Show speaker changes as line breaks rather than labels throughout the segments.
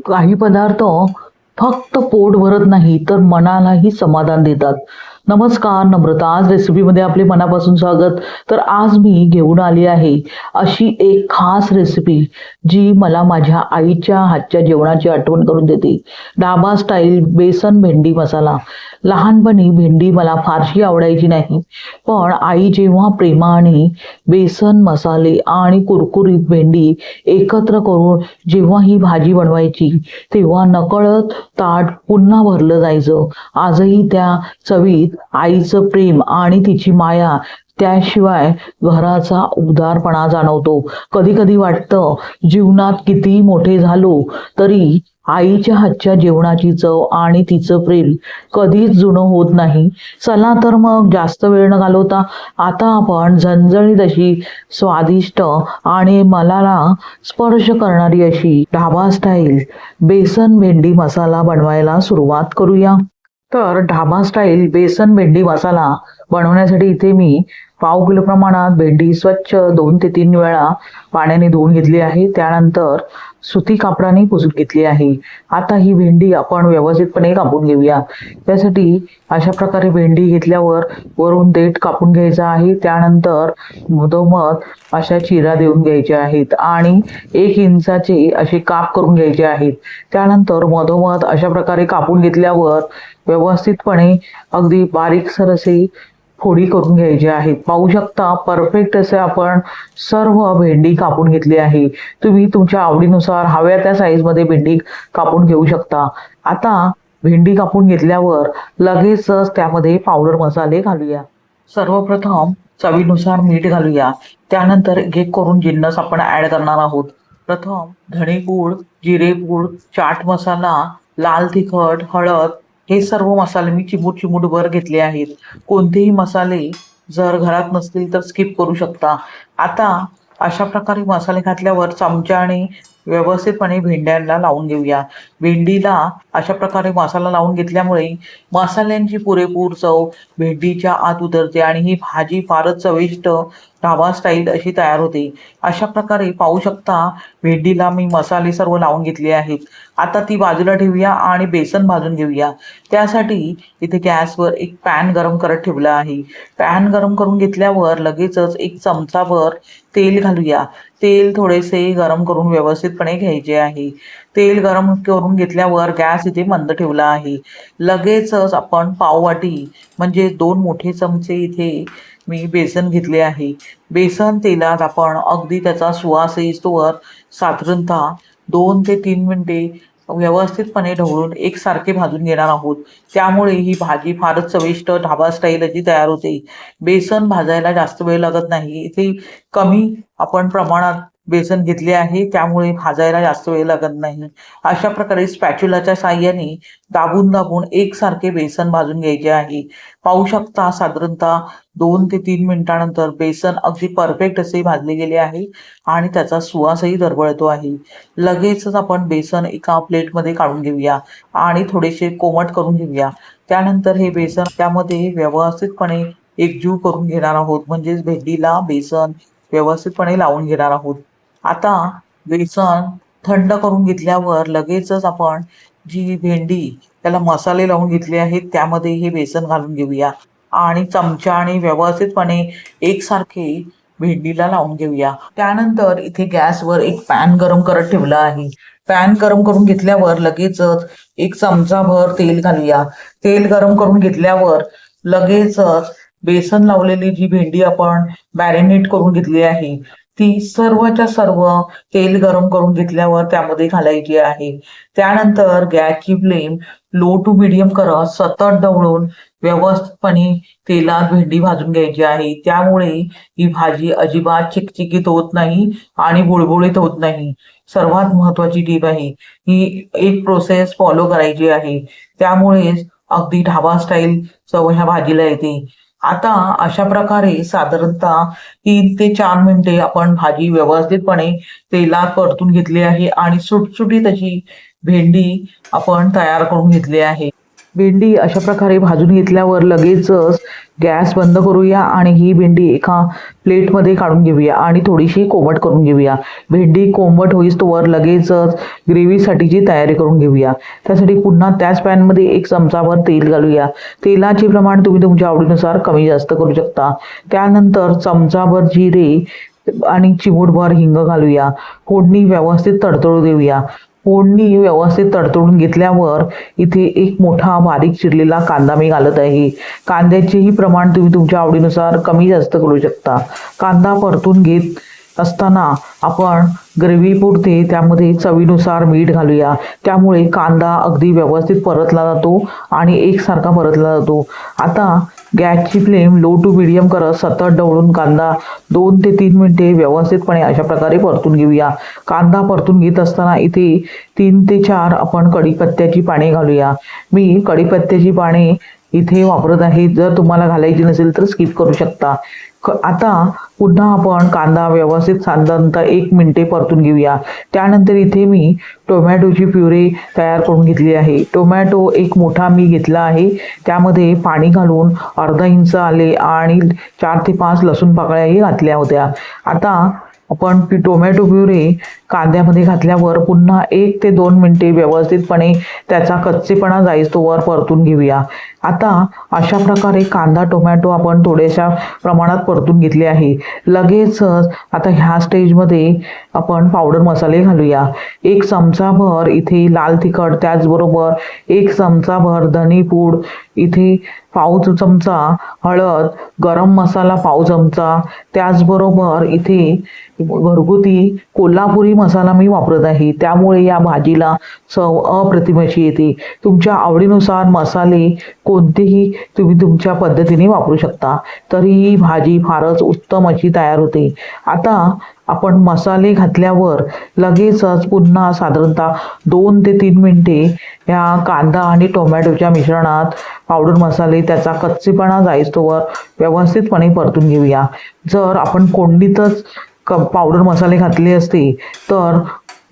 काही पदार्थ फक्त पोट भरत नाही तर मनालाही समाधान देतात. नमस्कार, नम्रता. आज रेसिपीमध्ये आपले मनापासून स्वागत. तर आज मी घेऊन आली आहे अशी एक खास रेसिपी जी मला माझ्या आईच्या हातच्या जेवणाची आठवण करून देते. ढाबा स्टाईल बेसन भेंडी मसाला. लहानपणी भेंडी मला फारशी आवडायची नाही, पण आई जेव्हा प्रेमाने बेसन मसाले आणि कुरकुरीत भेंडी एकत्र करून जेव्हा ही भाजी बनवायची तेव्हा नकळत ताट पुन्हा भरलं जायचं. आजही त्या चवीत आईचं प्रेम आणि तिची माया, त्याशिवाय घराचा उदारपणा जाणवतो. कधी कधी वाटतं जीवनात कितीही मोठे झालो तरी आईच्या हातच्या जेवणाची चव आणि तिचं प्रेम कधीच जुनं होत नाही. चला तर मग जास्त वेळ न घालवता आता आपण झणझणीत अशी स्वादिष्ट आणि मनाला स्पर्श करणारी अशी ढाबा स्टाईल बेसन भेंडी मसाला बनवायला सुरुवात करूया. तर ढाबा स्टाईल बेसन भेंडी मसाला बनवण्यासाठी इथे मी 1/2 किलो प्रमाणात भेंडी स्वच्छ 2 ते 3 वेळा पाण्याने धुवून घेतली आहे. त्यानंतर सुती कापडाने पुसून घेतली आहे. आता ही भेंडी आपण व्यवस्थितपणे कापून घेऊया. त्यासाठी अशा प्रकारे भेंडी घेतल्यावर वरून देठ कापून घ्यायचा आहे. त्यानंतर मधोमध अशा चिरा देऊन घ्यायच्या आहेत आणि 1 इंचाचे असे काप करून घ्यायचे आहेत. त्यानंतर मधोमध अशा प्रकारे कापून घेतल्यावर व्यवस्थितपणे अगदी बारीकसर असे फोडी करून घ्यायचे आहेत. पाहू शकता परफेक्ट असे आपण सर्व भेंडी कापून घेतली आहे. तुम्ही तुमच्या आवडीनुसार हव्या त्या साईजमध्ये भेंडी कापून घेऊ शकता. आता भेंडी कापून घेतल्यावर लगेचच त्यामध्ये पावडर मसाले घालूया. सर्वप्रथम चवीनुसार मीठ घालूया. त्यानंतर एक करून जिन्नस आपण ऍड करणार आहोत. प्रथम धणेपूड, जिरेपूड, चाट मसाला, लाल तिखट, हळद हे सर्व मसाले मी चिमूटभर घेतले आहेत. कोणतेही मसाले जर घरात नसतील तर स्किप करू शकता. आता अशा प्रकारे मसाले घातल्यावर चमच्याने व्यवस्थितपणे भेंड्यांना लावून घेऊया. भेंडीला अशा प्रकारे मसाला लावून घेतल्यामुळे मसाल्यांची पुरेपूर चव भेंडीच्या आत उतरते आणि ही भाजी फारच चविष्ट ढाबा स्टाईल अशी तयार होते. अशा प्रकारे पाहू शकता भेंडीला मी मसाले सर्व लावून घेतले आहेत. आता ती बाजूला ठेवूया आणि बेसन भाजून घेऊया. त्यासाठी इथे गॅसवर एक पॅन गरम करत ठेवला आहे. पॅन गरम करून घेतल्यावर लगेचच 1 चमचाभर तेल घालूया. तेल थोडेसे गरम करून व्यवस्थितपणे घ्यायचे आहे. तेल गरम करून घेतल्यावर गॅस इथे मंद ठेवला आहे. लगेचच आपण पाववाटी म्हणजे 2 मोठे चमचे इथे मी बेसन घेतले आहे. बेसन तेलात आपण अगदी त्याचा सुवास येईस्तोवर साधारणतः 2 ते 3 मिनिटे व्यवस्थितपणे ढवळून एकसारखे भाजून घेणार आहोत. त्यामुळे ही भाजी फारच चविष्ट ढाबा स्टाईल अशी तयार होते. बेसन भाजायला जास्त वेळ लागत नाही. इथे कमी आपण प्रमाणात बेसन घेतले आहे, त्यामुळे भाजायला जास्त वेळ लागत नाही. अशा प्रकारे स्पॅच्युलाच्या साहाय्याने दाबून एकसारखे बेसन भाजून घ्यायचे आहे. पाहू शकता साधारणतः 2 ते 3 मिनिटानंतर बेसन अगदी परफेक्ट असे भाजले गेले आहे आणि त्याचा सुवासही दरवळतो आहे. लगेचच आपण बेसन एका प्लेटमध्ये काढून घेऊया आणि थोडेसे कोमट करून घेऊया. त्यानंतर हे बेसन त्यामध्ये व्यवस्थितपणे एकजीव करून घेणार आहोत. म्हणजेच भेंडीला बेसन व्यवस्थितपणे लावून घेणार आहोत. आता बेसन थंड करून घेतल्यावर लगेचच आपण जी भेंडी त्याला मसाले लावून घेतले आहेत त्यामध्ये हे बेसन घालून घेऊया आणि चमच्याने व्यवस्थितपणे एकसारखे भेंडीला लावून घेऊया. त्यानंतर इथे गॅसवर एक पॅन गरम करत ठेवला आहे. पॅन गरम करून घेतल्यावर लगेचच 1 चमचाभर तेल घालूया. तेल गरम करून घेतल्यावर लगेचच बेसन लावलेली जी भेंडी आपण मॅरिनेट करून घेतली आहे ती सर्वच्या सर्व तेल गरम करून घेतल्यावर त्यामध्ये घालायची आहे. त्यानंतर गॅसची फ्लेम लो टू मीडियम करत सतत ढवळून व्यवस्थितपणे तेलात भेंडी भाजून घ्यायची आहे. त्यामुळे ही भाजी अजिबात चिकचिकीत होत नाही आणि बुळबुळीत होत नाही. सर्वात महत्वाची टीप आहे, ही एक प्रोसेस फॉलो करायची आहे. त्यामुळेच अगदी ढाबा स्टाईल चव ह्या भाजीला येते. आता अशा प्रकारे साधारणतः 3 ते 4 मिनिटे आपण भाजी व्यवस्थितपणे तेलात परतून घेतली आहे आणि सुटसुटीत अशी भेंडी आपण तयार करून घेतली आहे. भेंडी अशा प्रकारे भाजून घेतल्यावर लगेचच गॅस बंद करूया आणि ही भेंडी एका प्लेटमध्ये काढून घेऊया आणि थोडीशी कोमट करून घेऊया. भेंडी कोमट होईस्तोवर लगेचच ग्रेव्हीसाठीची तयारी करून घेऊया. त्यासाठी पुन्हा त्याच पॅनमध्ये 1 चमचाभर तेल घालूया. तेलाचे प्रमाण तुम्ही तुमच्या आवडीनुसार कमी जास्त करू शकता. त्यानंतर चमचाभर जिरे आणि चिमूटभर हिंग घालूया. फोडणी व्यवस्थित तडतडू देऊया. फोडणी व्यवस्थित तडतडून घेतल्यावर इथे एक मोठा बारीक चिरलेला कांदा मी घालत आहे. कांद्याचेही प्रमाण तुम्ही तुमच्या आवडीनुसार कमी जास्त करू शकता. कांदा परतून घेत असताना आपण ग्रेव्ही पुरते त्यामध्ये चवीनुसार मीठ घालूया. त्यामुळे कांदा अगदी व्यवस्थित परतला जातो आणि एकसारखा परतला जातो. आता गॅसची फ्लेम लो टू मीडियम करत सतत ढवळून कांदा 2 ते 3 मिनिटे व्यवस्थितपणे अशा प्रकारे परतून घेऊया. कांदा परतून घेत असताना इथे 3 ते 4 आपण कढीपत्त्याची पाने घालूया. मी कढीपत्त्याची पाने इथे वापरत आहे. जर तुम्हाला घालायची नसेल तर स्किप करू शकता. आता पुन्हा आपण कांदा व्यवस्थित साधारणतः 1 मिनिटे परतून घेऊया. त्यानंतर इथे मी टोमॅटोची प्युरे तयार करून घेतली आहे. टोमॅटो एक मोठा मी घेतला आहे. त्यामध्ये पाणी घालून अर्धा इंच आले आणि 4 ते 5 लसूण पाकळ्याही घातल्या होत्या. आता आपण टोमॅटो प्युरे कांद्यामध्ये घातल्यावर पुन्हा 1 ते 2 मिनिटे व्यवस्थितपणे त्याचा कच्चेपणा जाईस्तोवर परतून घेऊया. आता अशा प्रकारे कांदा टोमॅटो आपण थोड्याशा प्रमाणात परतून घेतले आहे. लगेचच आता ह्या स्टेजमध्ये आपण पावडर मसाले घालूया. 1 चमचाभर इथे लाल तिखट, त्याचबरोबर 1 चमचाभर धनेपूड, इथे पाव चमचा हळद, गरम मसाला पाव चमचा, त्याचबरोबर इथे घरगुती कोल्हापुरी मसाला मी वापरत आहे. त्यामुळे या भाजीला चव अप्रतिम अशी येते. तुमच्या आवडीनुसार मसाले कोणतेही तुम्ही तुमच्या पद्धतीने वापरू शकता. तरी ही भाजी फारच उत्तम अशी तयार होते. आता आपण मसाले घातल्यावर लगेचच पुन्हा साधारणतः 2 ते 3 मिनिटे ह्या कांदा आणि टोमॅटोच्या मिश्रणात पावडर मसाले त्याचा कच्चेपणा जाईस्तोवर व्यवस्थितपणे परतून घेऊया. जर आपण फोडणीतच पावडर मसाले घातले असते तर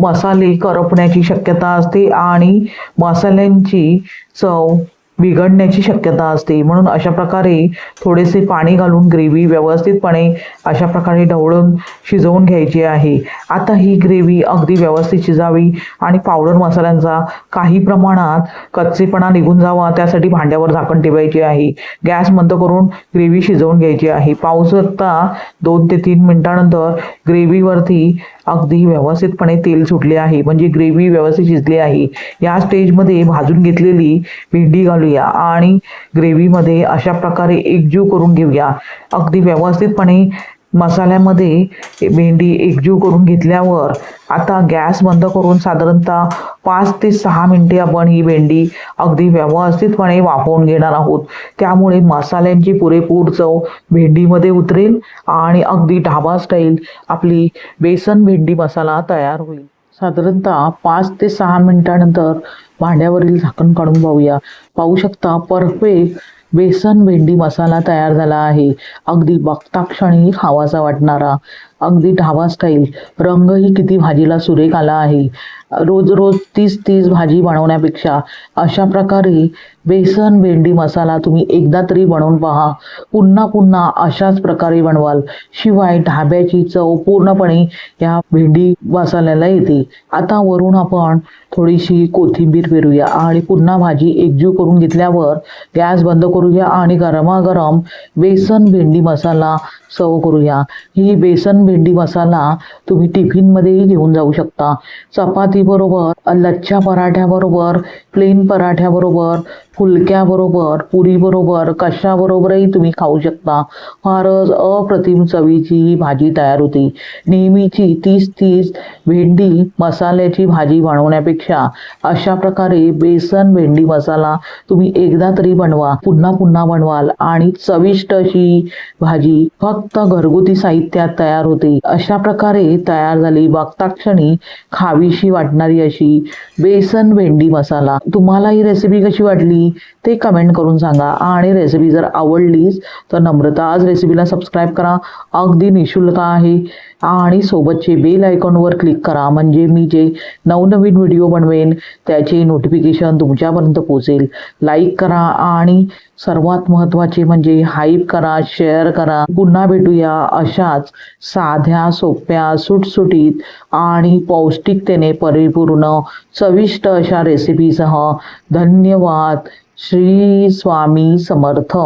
मसाले करपण्याची शक्यता असते आणि मसाल्यांची चव बिघडण्याची शक्यता असते. म्हणून अशा प्रकारे थोडेसे पाणी घालून ग्रेव्ही व्यवस्थितपणे अशा प्रकारे ढवळून शिजवून घ्यायची आहे. आता ही ग्रेव्ही अगदी व्यवस्थित शिजावी आणि पावडर मसाल्यांचा काही प्रमाणात कच्चेपणा निघून जावा त्यासाठी भांड्यावर झाकण ठेवायचे आहे. गॅस बंद करून ग्रेव्ही शिजवून घ्यायची आहे. पाहू शकता 2 ते 3 मिनिटानंतर ग्रेव्हीवरती अगदी व्यवस्थितपणे तेल सुटले आहे, म्हणजे ग्रेव्ही व्यवस्थित शिजली आहे. या स्टेजमध्ये भाजून घेतलेली भेंडी घालूया आणि ग्रेव्हीमध्ये अशा प्रकारे एकजीव करून घेऊया. अगदी व्यवस्थितपणे मसाल्यामध्ये भेंडी एकजीव करून घेतल्यावर आता गॅस बंद करून साधारणतः 5 ते 6 मिनिटे आपण ही भेंडी अगदी व्यवस्थितपणे वाफवून घेणार आहोत. त्यामुळे मसाल्यांची पुरेपूर चव भेंडीमध्ये उतरेल आणि अगदी ढाबा स्टाईल आपली बेसन भेंडी मसाला तयार होईल. साधारणतः 5 ते 6 मिनिटानंतर भांड्यावरील झाकण काढून पाहू शकता परफेक्ट बेसन भेंडी मसाला तयार झाला आहे. अगदी बघता क्षणी खावासा वाटणारा अगदी ढाबा स्टाईल. रंगही किती भाजीला सुरेख आला आहे. रोज रोज तीच भाजी बनवण्यापेक्षा अशा प्रकारे बेसन भेंडी मसाला तुम्ही एकदा तरी बनवून पहा. पुन्हा अशाच प्रकारे बनवाल. शिवाय ढाब्याची चव पूर्णपणे या भेंडी मसाल्याला येते. आता वरून आपण थोडीशी कोथिंबीर पेरूया आणि पुन्हा भाजी एकजीव करून घेतल्यावर गॅस बंद करूया आणि गरमागरम बेसन भेंडी मसाला सर्व करूया. ही बेसन भेंडी मसाला तुम्ही टिफिनमध्येही घेऊन जाऊ शकता. चपाती बरोबर, लच्छा पराठ्याबरोबर, प्लेन पराठ्याबरोबर, फुलक्याबरोबर, पुरीबरोबर, कशाबरोबरही तुम्ही खाऊ शकता. फारच अप्रतिम चवीची ही भाजी तयार होते. नेहमीची तीच भेंडी मसाल्याची भाजी बनवण्यापेक्षा अशा प्रकारे बेसन भेंडी मसाला तुम्ही एकदा तरी बनवा. पुन्हा बनवाल आणि चविष्ट अशी भाजी फक्त फक्त घरगुती साहित्यात तयार होते. अशा प्रकारे तयार झाली बघता क्षणी खावीशी वाटणारी अशी बेसन भेंडी मसाला. तुम्हाला ही रेसिपी कशी वाटली ते कमेंट करून सांगा. आणि रेसिपी जर आवडलीच तर नम्रता आज रेसिपीला सबस्क्राईब करा, अगदी निशुल्क आहे. आणि सोबतचे बेल आयकॉनवर क्लिक करा, म्हणजे मी जे नवनवीन व्हिडिओ बनवेन त्याचे नोटिफिकेशन तुमच्यापर्यंत पोहोचेल. लाईक करा आणि सर्वात महत्त्वाचे म्हणजे हाईप करा, शेअर करा. पुन्हा भेटूया अशाच साध्या, सोप्या, सुटसुटीत आणि पौष्टिकतेने परिपूर्ण चविष्ट अशा रेसिपीसह. धन्यवाद. श्री स्वामी समर्थ.